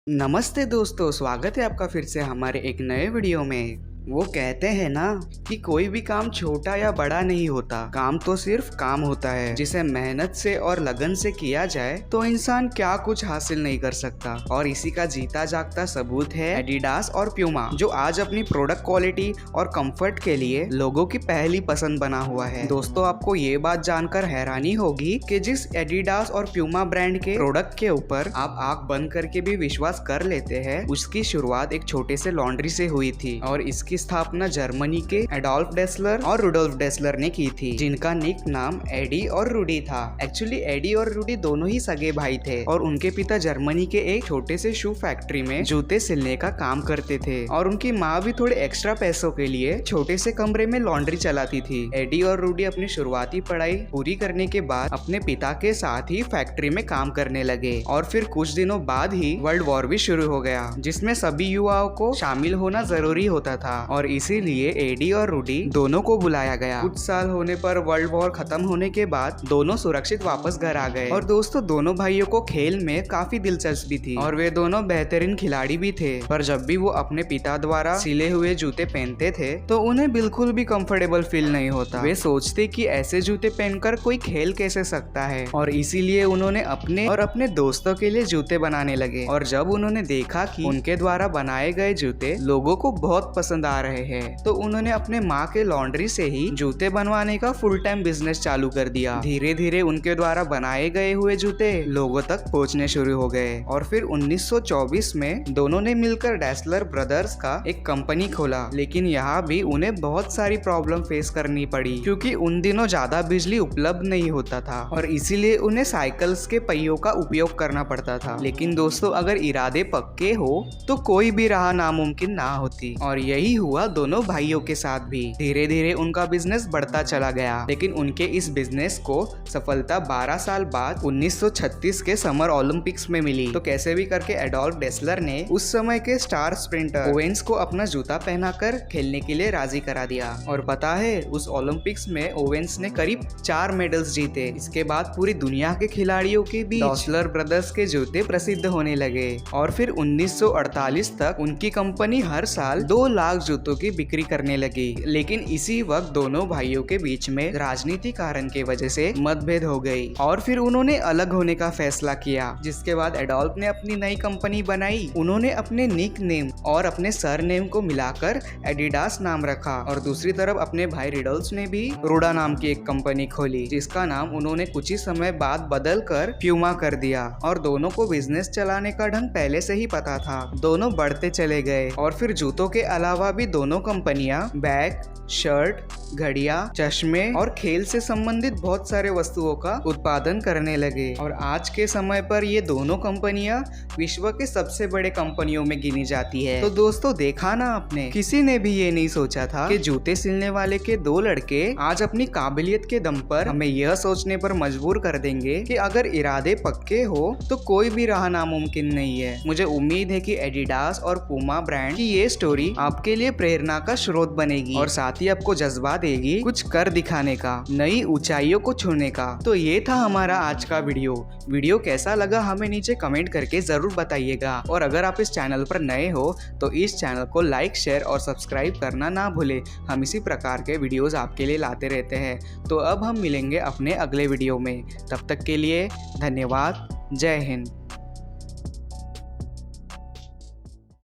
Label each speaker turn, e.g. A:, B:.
A: नमस्ते दोस्तों, स्वागत है आपका फिर से हमारे एक नए वीडियो में। वो कहते हैं ना कि कोई भी काम छोटा या बड़ा नहीं होता, काम तो सिर्फ काम होता है। जिसे मेहनत से और लगन से किया जाए तो इंसान क्या कुछ हासिल नहीं कर सकता। और इसी का जीता जागता सबूत है एडिडास और प्यूमा, जो आज अपनी प्रोडक्ट क्वालिटी और कंफर्ट के लिए लोगों की पहली पसंद बना हुआ है। दोस्तों, आपको ये बात जानकर हैरानी होगी कि जिस एडिडास और प्यूमा ब्रांड के प्रोडक्ट के ऊपर आप आंख बंद करके भी विश्वास कर लेते हैं, उसकी शुरुआत एक छोटे से लॉन्ड्री से हुई थी और इसकी स्थापना जर्मनी के एडोल्फ डेसलर और रुडोल्फ डेसलर ने की थी, जिनका निक नाम एडी और रूडी था। एक्चुअली एडी और रूडी दोनों ही सगे भाई थे और उनके पिता जर्मनी के एक छोटे से शू फैक्ट्री में जूते सिलने का काम करते थे और उनकी माँ भी थोड़े एक्स्ट्रा पैसों के लिए छोटे से कमरे में लॉन्ड्री चलाती थी। एडी और रूडी अपनी शुरुआती पढ़ाई पूरी करने के बाद अपने पिता के साथ ही फैक्ट्री में काम करने लगे और फिर कुछ दिनों बाद ही वर्ल्ड वॉर भी शुरू हो गया, जिसमें सभी युवाओं को शामिल होना जरूरी होता था और इसीलिए एडी और रूडी दोनों को बुलाया गया। कुछ साल होने पर वर्ल्ड वॉर खत्म होने के बाद दोनों सुरक्षित वापस घर आ गए। और दोस्तों, दोनों भाइयों को खेल में काफी दिलचस्पी थी और वे दोनों बेहतरीन खिलाड़ी भी थे। पर जब भी वो अपने पिता द्वारा सिले हुए जूते पहनते थे तो उन्हें बिल्कुल भी कंफर्टेबल फील नहीं होता। वे सोचते कि ऐसे जूते पहनकर कोई खेल कैसे सकता है और इसीलिए उन्होंने अपने और अपने दोस्तों के लिए जूते बनाने लगे। और जब उन्होंने देखा कि उनके द्वारा बनाए गए जूते लोगों को बहुत पसंद आ रहे हैं, तो उन्होंने अपने माँ के लॉन्ड्री से ही जूते बनवाने का फुल टाइम बिजनेस चालू कर दिया। धीरे धीरे उनके द्वारा बनाए गए हुए जूते लोगों तक पहुँचने शुरू हो गए और फिर 1924 में दोनों ने मिलकर डेसलर ब्रदर्स का एक कंपनी खोला। लेकिन यहाँ भी उन्हें बहुत सारी प्रॉब्लम फेस करनी पड़ी, क्योंकि उन दिनों ज्यादा बिजली उपलब्ध नहीं होता था और इसीलिए उन्हें साइकिल्स के पहियों का उपयोग करना पड़ता था। लेकिन दोस्तों, अगर इरादे पक्के हो तो कोई भी राह नामुमकिन ना होती, और यही हुआ दोनों भाइयों के साथ भी। धीरे धीरे उनका बिजनेस बढ़ता चला गया, लेकिन उनके इस बिजनेस को सफलता 12 साल बाद 1936 के समर ओलंपिक्स में मिली। तो कैसे भी करके एडोल्फ डेसलर ने उस समय के स्टार स्प्रिंटर ओवेंस को अपना जूता पहनाकर खेलने के लिए राजी करा दिया। और पता है, उस ओलंपिक्स में ओवेंस ने करीब 4 मेडल्स जीते। इसके बाद पूरी दुनिया के खिलाड़ियों के बीच डेसलर ब्रदर्स के जूते प्रसिद्ध होने लगे और फिर 1948 तक उनकी कंपनी हर साल 2 लाख जूतों की बिक्री करने लगी। लेकिन इसी वक्त दोनों भाइयों के बीच में राजनीतिक कारण की वजह से मतभेद हो गई और फिर उन्होंने अलग होने का फैसला किया। जिसके बाद एडोल्फ ने अपनी नई कंपनी बनाई। उन्होंने अपने निक नेम और अपने सर नेम को मिलाकर एडिडास नाम रखा और दूसरी तरफ अपने भाई रिडोल्फ ने भी रूडा नाम की एक कंपनी खोली, जिसका नाम उन्होंने कुछ ही समय बाद बदल कर प्यूमा कर दिया। और दोनों को बिजनेस चलाने का ढंग पहले से ही पता था। दोनों बढ़ते चले गए और फिर जूतों के अलावा भी दोनों कंपनियां बैग, शर्ट, घड़ियां, चश्मे और खेल से संबंधित बहुत सारे वस्तुओं का उत्पादन करने लगे। और आज के समय पर ये दोनों कंपनियां विश्व के सबसे बड़े कंपनियों में गिनी जाती है। तो दोस्तों, देखा ना आपने, किसी ने भी ये नहीं सोचा था कि जूते सिलने वाले के 2 लड़के आज अपनी काबिलियत के दम पर हमें यह सोचने पर मजबूर कर देंगे कि अगर इरादे पक्के हो तो कोई भी राह नामुमकिन नहीं है। मुझे उम्मीद है कि एडिडास और पूमा ब्रांड की ये स्टोरी आपके लिए प्रेरणा का स्रोत बनेगी और साथ ही आपको जज्बा देगी कुछ कर दिखाने का, नई ऊंचाइयों को छूने का। तो ये था हमारा आज का वीडियो कैसा लगा हमें नीचे कमेंट करके जरूर बताइएगा। और अगर आप इस चैनल पर नए हो तो इस चैनल को लाइक, शेयर और सब्सक्राइब करना ना भूले। हम इसी प्रकार के वीडियोस आपके लिए लाते रहते हैं। तो अब हम मिलेंगे अपने अगले वीडियो में। तब तक के लिए धन्यवाद। जय हिंद।